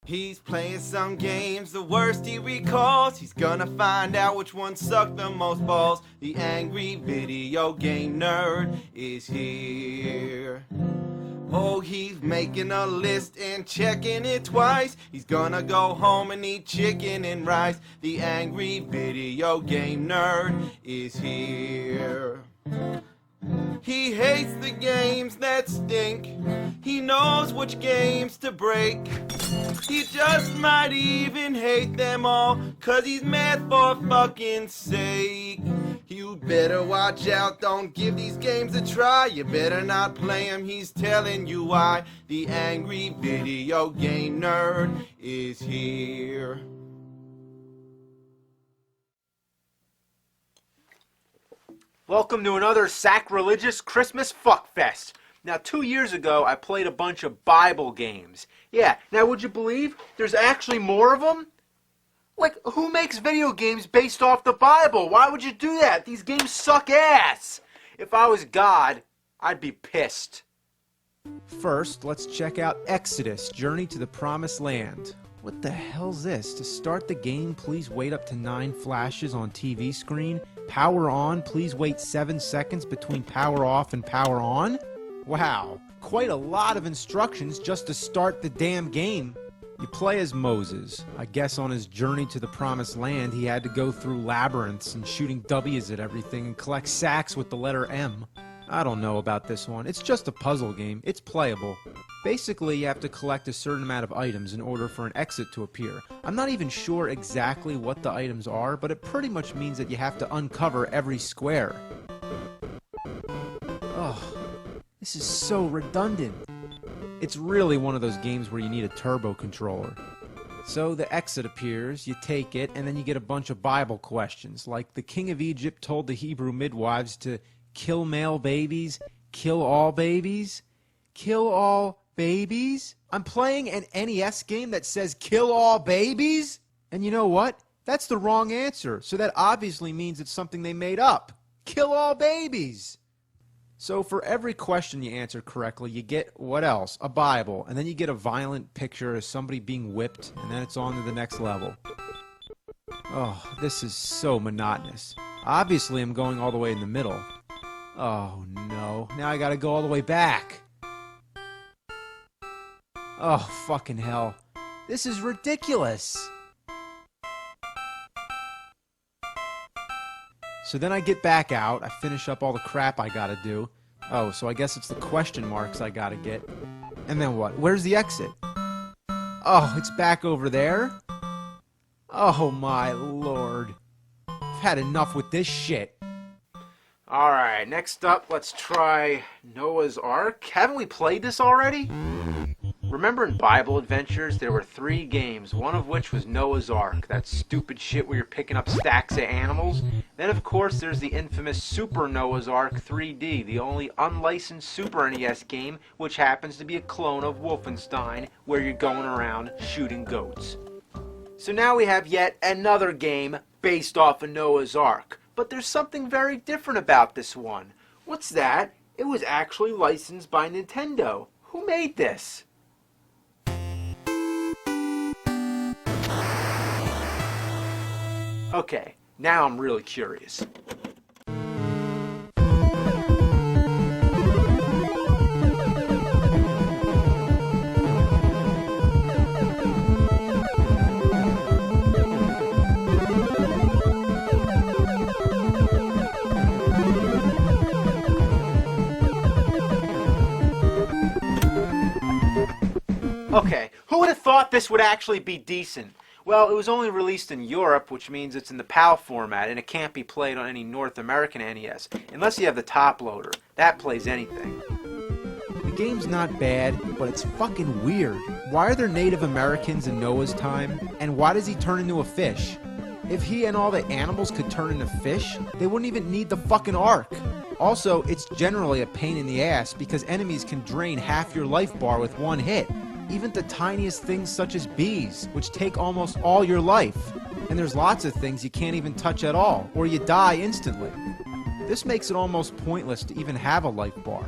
He's playing some games, the worst he recalls. He's gonna find out which one sucked the most balls. The angry video game nerd is here. Oh, he's making a list and checking it twice. He's gonna go home and eat chicken and rice. The angry video game nerd is here. He hates the games that stink. He knows which games to break. He just might even hate them all, 'cause he's mad for fucking sake. You better watch out, don't give these games a try. You better not play them, he's telling you why. The angry video game nerd is here. Welcome to another sacrilegious Christmas fuckfest. Now, 2 years ago, I played a bunch of Bible games. Yeah, now would you believe there's actually more of them? Like, who makes video games based off the Bible? Why would you do that? These games suck ass. If I was God, I'd be pissed. First, let's check out Exodus, Journey to the Promised Land. What the hell's this? To start the game, please wait up to 9 flashes on TV screen. Power on, please wait 7 seconds between power off and power on. Wow, quite a lot of instructions just to start the damn game. You play as Moses. I guess on his journey to the Promised Land, he had to go through labyrinths and shooting W's at everything and collect sacks with the letter M. I don't know about this one. It's just a puzzle game. It's playable. Basically, you have to collect a certain amount of items in order for an exit to appear. I'm not even sure exactly what the items are, but it pretty much means that you have to uncover every square. Ugh, this is so redundant. It's really one of those games where you need a turbo controller. So the exit appears, you take it, and then you get a bunch of Bible questions, like the king of Egypt told the Hebrew midwives to kill male babies, kill all babies, kill all babies? I'm playing an NES game that says kill all babies? And you know what? That's the wrong answer, so that obviously means it's something they made up. Kill all babies! So for every question you answer correctly, you get, what else? A Bible, and then you get a violent picture of somebody being whipped, and then it's on to the next level. Oh, this is so monotonous. Obviously I'm going all the way in the middle. Oh no, now I gotta go all the way back. Oh, fucking hell. This is ridiculous. So then I get back out, I finish up all the crap I gotta do. Oh, so I guess it's the question marks I gotta get. And then what? Where's the exit? Oh, it's back over there? Oh my lord. I've had enough with this shit. Alright, next up, let's try Noah's Ark. Haven't we played this already? Remember in Bible Adventures, there were 3 games, one of which was Noah's Ark, that stupid shit where you're picking up stacks of animals. Then, of course, there's the infamous Super Noah's Ark 3D, the only unlicensed Super NES game, which happens to be a clone of Wolfenstein, where you're going around shooting goats. So now we have yet another game based off of Noah's Ark. But there's something very different about this one. What's that? It was actually licensed by Nintendo. Who made this? Okay, now I'm really curious. Okay, who would have thought this would actually be decent? Well, it was only released in Europe, which means it's in the PAL format, and it can't be played on any North American NES, unless you have the top loader. That plays anything. The game's not bad, but it's fucking weird. Why are there Native Americans in Noah's time? And why does he turn into a fish? If he and all the animals could turn into fish, they wouldn't even need the fucking ark. Also, it's generally a pain in the ass because enemies can drain half your life bar with one hit. Even the tiniest things such as bees, which take almost all your life. And there's lots of things you can't even touch at all, or you die instantly. This makes it almost pointless to even have a life bar.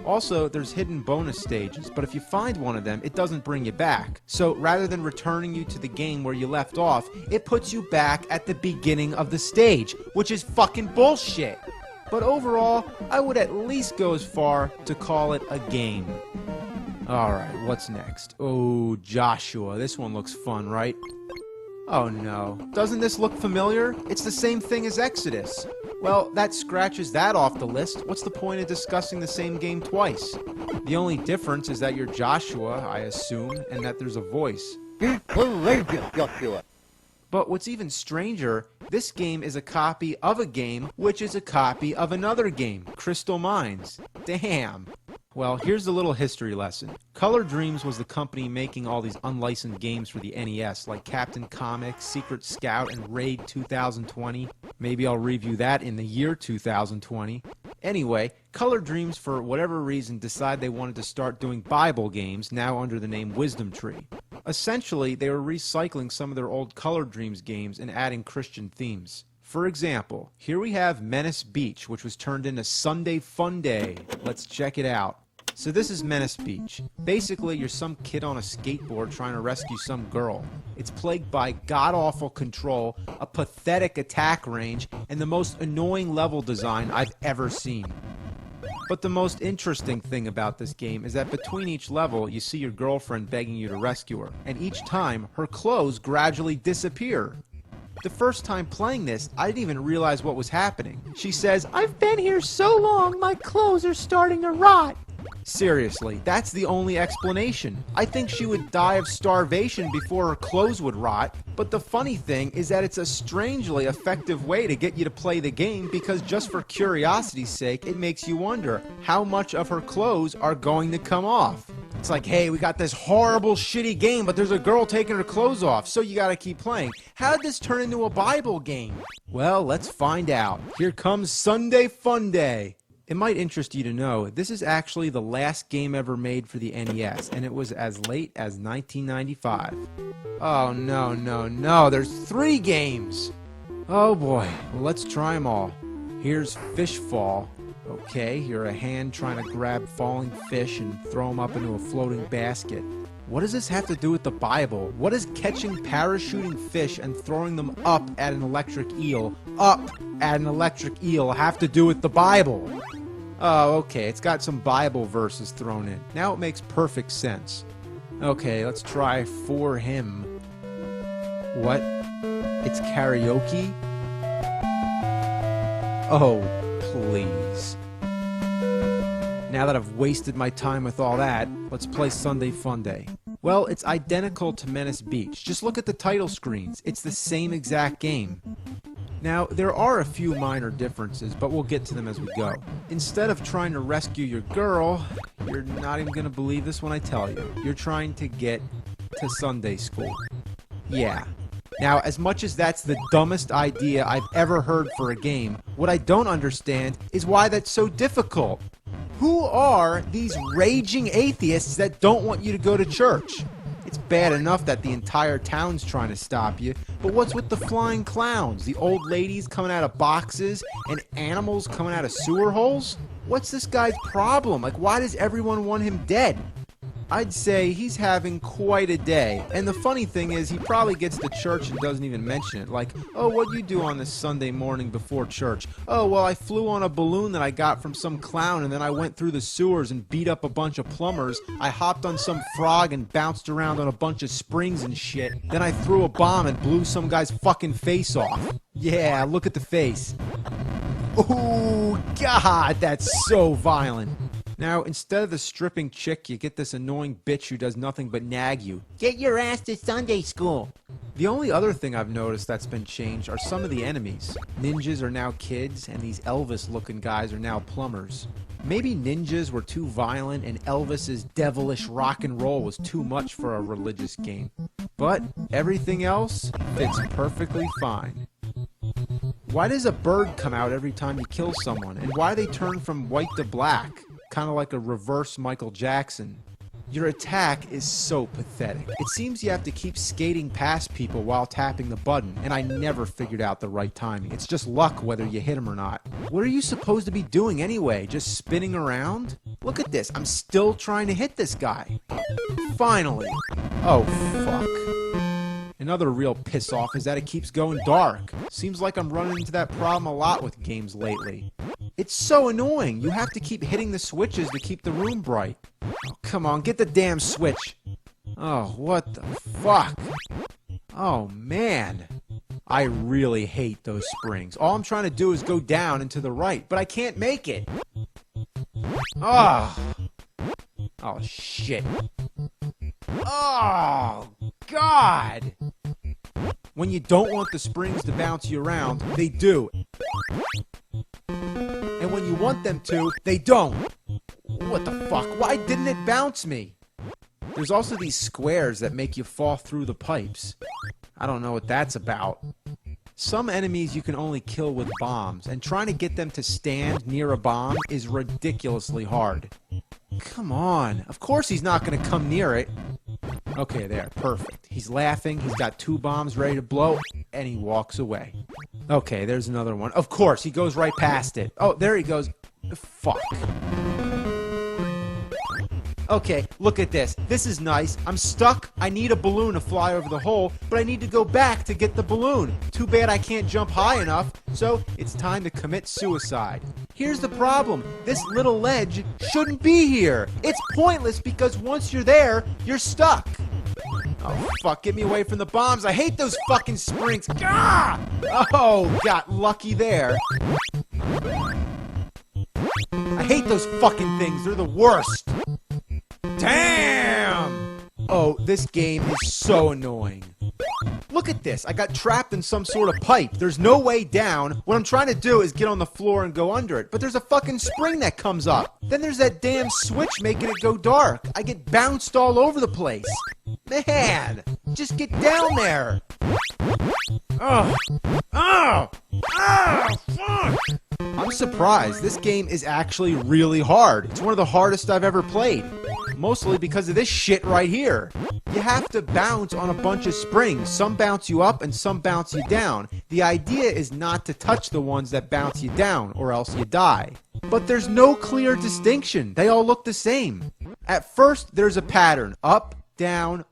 Also, there's hidden bonus stages, but if you find one of them, it doesn't bring you back. So rather than returning you to the game where you left off, it puts you back at the beginning of the stage, which is fucking bullshit. But overall, I would at least go as far to call it a game. Alright, what's next? Oh, Joshua. This one looks fun, right? Oh no. Doesn't this look familiar? It's the same thing as Exodus. Well, that scratches that off the list. What's the point of discussing the same game twice? The only difference is that you're Joshua, I assume, and that there's a voice. Be courageous, Joshua. But what's even stranger, this game is a copy of a game, which is a copy of another game, Crystal Mines. Damn. Well, here's a little history lesson. Color Dreams was the company making all these unlicensed games for the NES, like Captain Comics, Secret Scout, and Raid 2020. Maybe I'll review that in the year 2020. Anyway, Color Dreams, for whatever reason, decided they wanted to start doing Bible games, now under the name Wisdom Tree. Essentially, they were recycling some of their old Color Dreams games and adding Christian themes. For example, here we have Menace Beach, which was turned into Sunday Fun Day. Let's check it out. So this is Menace Beach. Basically, you're some kid on a skateboard trying to rescue some girl. It's plagued by god-awful control, a pathetic attack range, and the most annoying level design I've ever seen. But the most interesting thing about this game is that between each level, you see your girlfriend begging you to rescue her, and each time, her clothes gradually disappear. The first time playing this, I didn't even realize what was happening. She says, "I've been here so long, my clothes are starting to rot." Seriously, that's the only explanation. I think she would die of starvation before her clothes would rot. But the funny thing is that it's a strangely effective way to get you to play the game, because just for curiosity's sake, it makes you wonder how much of her clothes are going to come off. It's like, hey, we got this horrible, shitty game, but there's a girl taking her clothes off, so you gotta keep playing. How'd this turn into a Bible game? Well, let's find out. Here comes Sunday Fun Day. It might interest you to know, this is actually the last game ever made for the NES, and it was as late as 1995. Oh, no, there's 3 games! Oh boy, well, let's try them all. Here's Fish Fall. Okay, you're a hand trying to grab falling fish and throw them up into a floating basket. What does this have to do with the Bible? What does catching parachuting fish and throwing them up at an electric eel, have to do with the Bible? Oh, okay, it's got some Bible verses thrown in. Now it makes perfect sense. Okay, let's try For Him. What? It's karaoke? Oh, please. Now that I've wasted my time with all that, let's play Sunday Fun Day. Well, it's identical to Menace Beach. Just look at the title screens. It's the same exact game. Now, there are a few minor differences, but we'll get to them as we go. Instead of trying to rescue your girl, you're not even going to believe this when I tell you. You're trying to get to Sunday school. Yeah. Now, as much as that's the dumbest idea I've ever heard for a game, what I don't understand is why that's so difficult. Who are these raging atheists that don't want you to go to church? It's bad enough that the entire town's trying to stop you, but what's with the flying clowns, the old ladies coming out of boxes, and animals coming out of sewer holes? What's this guy's problem? Like, why does everyone want him dead? I'd say he's having quite a day. And the funny thing is, he probably gets to church and doesn't even mention it. Like, oh, what'd you do on this Sunday morning before church? Oh, well, I flew on a balloon that I got from some clown, and then I went through the sewers and beat up a bunch of plumbers. I hopped on some frog and bounced around on a bunch of springs and shit. Then I threw a bomb and blew some guy's fucking face off. Yeah, look at the face. Oh, God, that's so violent. Now, instead of the stripping chick, you get this annoying bitch who does nothing but nag you. Get your ass to Sunday school! The only other thing I've noticed that's been changed are some of the enemies. Ninjas are now kids, and these Elvis-looking guys are now plumbers. Maybe ninjas were too violent, and Elvis's devilish rock and roll was too much for a religious game. But everything else fits perfectly fine. Why does a bird come out every time you kill someone, and why do they turn from white to black? Kind of like a reverse Michael Jackson. Your attack is so pathetic. It seems you have to keep skating past people while tapping the button, and I never figured out the right timing. It's just luck whether you hit them or not. What are you supposed to be doing anyway? Just spinning around? Look at this. I'm still trying to hit this guy. Finally. Oh, fuck. Another real piss-off is that it keeps going dark. Seems like I'm running into that problem a lot with games lately. It's so annoying. You have to keep hitting the switches to keep the room bright. Oh, come on, get the damn switch. Oh, what the fuck? Oh, man. I really hate those springs. All I'm trying to do is go down and to the right, but I can't make it. Oh. Oh, shit. Oh, God. When you don't want the springs to bounce you around, they do. And when you want them to, they don't. What the fuck? Why didn't it bounce me? There's also these squares that make you fall through the pipes. I don't know what that's about. Some enemies you can only kill with bombs, and trying to get them to stand near a bomb is ridiculously hard. Come on. Of course he's not going to come near it. Okay, there. Perfect. He's laughing, he's got 2 bombs ready to blow, and he walks away. Okay, there's another one. Of course, he goes right past it. Oh, there he goes. Fuck. Okay, look at this. This is nice. I'm stuck. I need a balloon to fly over the hole, but I need to go back to get the balloon. Too bad I can't jump high enough, so it's time to commit suicide. Here's the problem. This little ledge shouldn't be here. It's pointless because once you're there, you're stuck. Oh, fuck. Get me away from the bombs. I hate those fucking springs. Gah! Oh, got lucky there. I hate those fucking things. They're the worst. Damn! Oh, this game is so annoying. Look at this. I got trapped in some sort of pipe. There's no way down. What I'm trying to do is get on the floor and go under it. But there's a fucking spring that comes up. Then there's that damn switch making it go dark. I get bounced all over the place. Man, just get down there. Oh, oh, oh, fuck. I'm surprised. This game is actually really hard. It's one of the hardest I've ever played. Mostly because of this shit right here. You have to bounce on a bunch of springs. Some bounce you up and some bounce you down. The idea is not to touch the ones that bounce you down, or else you die. But there's no clear distinction. They all look the same. At first, there's a pattern. Up, down,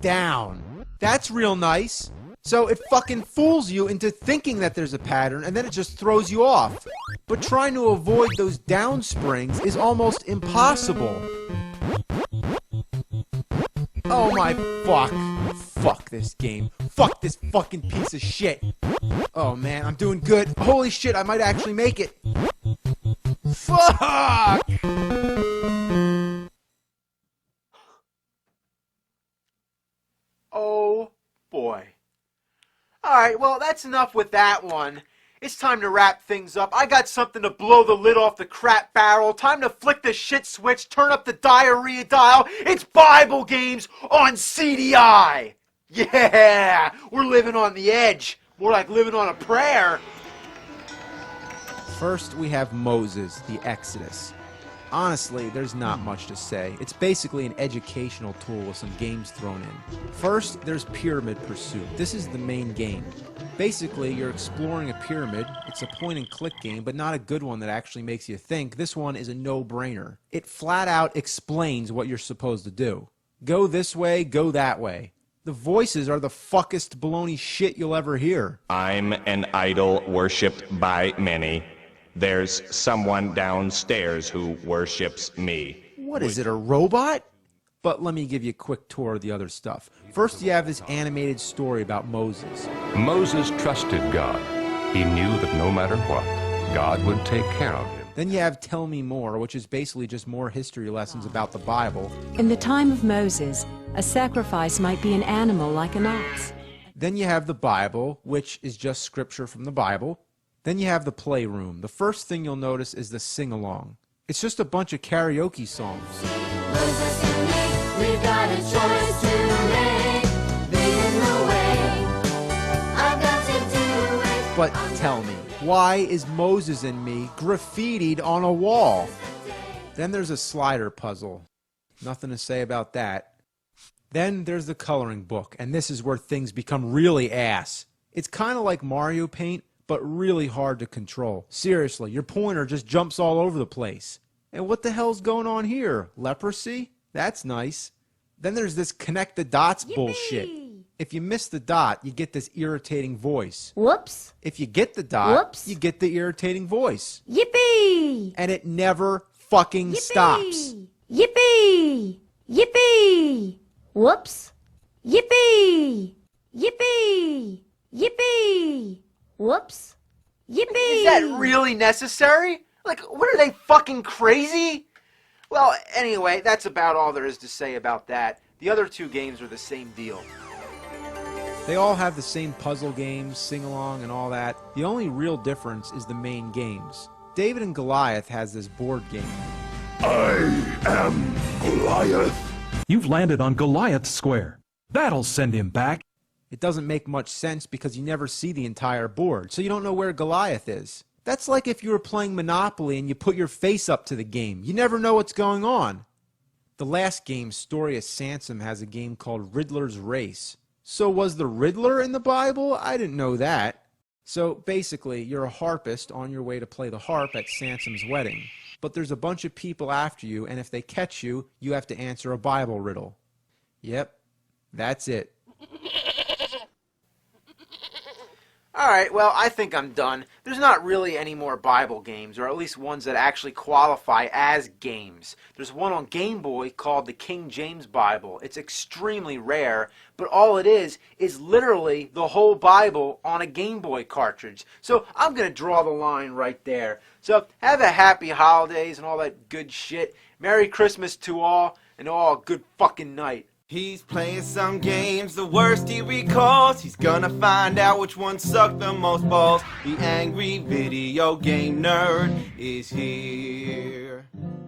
down. That's real nice. So it fucking fools you into thinking that there's a pattern, and then it just throws you off. But trying to avoid those down springs is almost impossible. Oh my fuck. Fuck this game. Fuck this fucking piece of shit. Oh man, I'm doing good. Holy shit, I might actually make it. Fuck! Oh boy. Alright, well, that's enough with that one. It's time to wrap things up. I got something to blow the lid off the crap barrel. Time to flick the shit switch, turn up the diarrhea dial. It's Bible games on CDI. Yeah, we're living on the edge. More like living on a prayer. First, we have Moses, the Exodus. Honestly, there's not much to say. It's basically an educational tool with some games thrown in. First, there's Pyramid Pursuit. This is the main game. Basically, you're exploring a pyramid. It's a point-and-click game, but not a good one that actually makes you think. This one is a no-brainer. It flat out explains what you're supposed to do. Go this way, go that way. The voices are the fuckest baloney shit you'll ever hear. I'm an idol worshipped by many. There's someone downstairs who worships me. What is it, a robot? But let me give you a quick tour of the other stuff. First, you have this animated story about Moses. Moses trusted God. He knew that no matter what, God would take care of him. Then you have Tell Me More, which is basically just more history lessons about the Bible. In the time of Moses, a sacrifice might be an animal like an ox. Then you have the Bible, which is just scripture from the Bible. Then you have the Playroom. The first thing you'll notice is the sing-along. It's just a bunch of karaoke songs. Moses and me, we've got a choice to make. Leading the way, I've got to do it. But tell me, why is Moses and me graffitied on a wall? Then there's a slider puzzle. Nothing to say about that. Then there's the coloring book, and this is where things become really ass. It's kind of like Mario Paint, but really hard to control. Seriously, your pointer just jumps all over the place. And what the hell's going on here? Leprosy? That's nice. Then there's this connect the dots bullshit. If you miss the dot, you get this irritating voice. Whoops. If you get the dot, Whoops. you get the irritating voice. Yippee! And it never fucking stops. Yippee! Yippee! Whoops! Yippee! Yippee! Yippee! Whoops! Yippee! Is that really necessary? Like, what are they, fucking crazy? Well, anyway, that's about all there is to say about that. The other two games are the same deal. They all have the same puzzle games, sing-along, and all that. The only real difference is the main games. David and Goliath has this board game. I am Goliath. You've landed on Goliath's square. That'll send him back. It doesn't make much sense because you never see the entire board, so you don't know where Goliath is. That's like if you were playing Monopoly and you put your face up to the game. You never know what's going on. The last game, Story of Sansom, has a game called Riddler's Race. So was the Riddler in the Bible? I didn't know that. So basically, you're a harpist on your way to play the harp at Sansom's wedding. But there's a bunch of people after you, and if they catch you, you have to answer a Bible riddle. Yep, that's it. Alright, well, I think I'm done. There's not really any more Bible games, or at least ones that actually qualify as games. There's one on Game Boy called the King James Bible. It's extremely rare, but all it is literally the whole Bible on a Game Boy cartridge. So I'm going to draw the line right there. So have a happy holidays and all that good shit. Merry Christmas to all, and all a good fucking night. He's playing some games, the worst he recalls. He's gonna find out which one sucked the most balls. The angry video game nerd is here.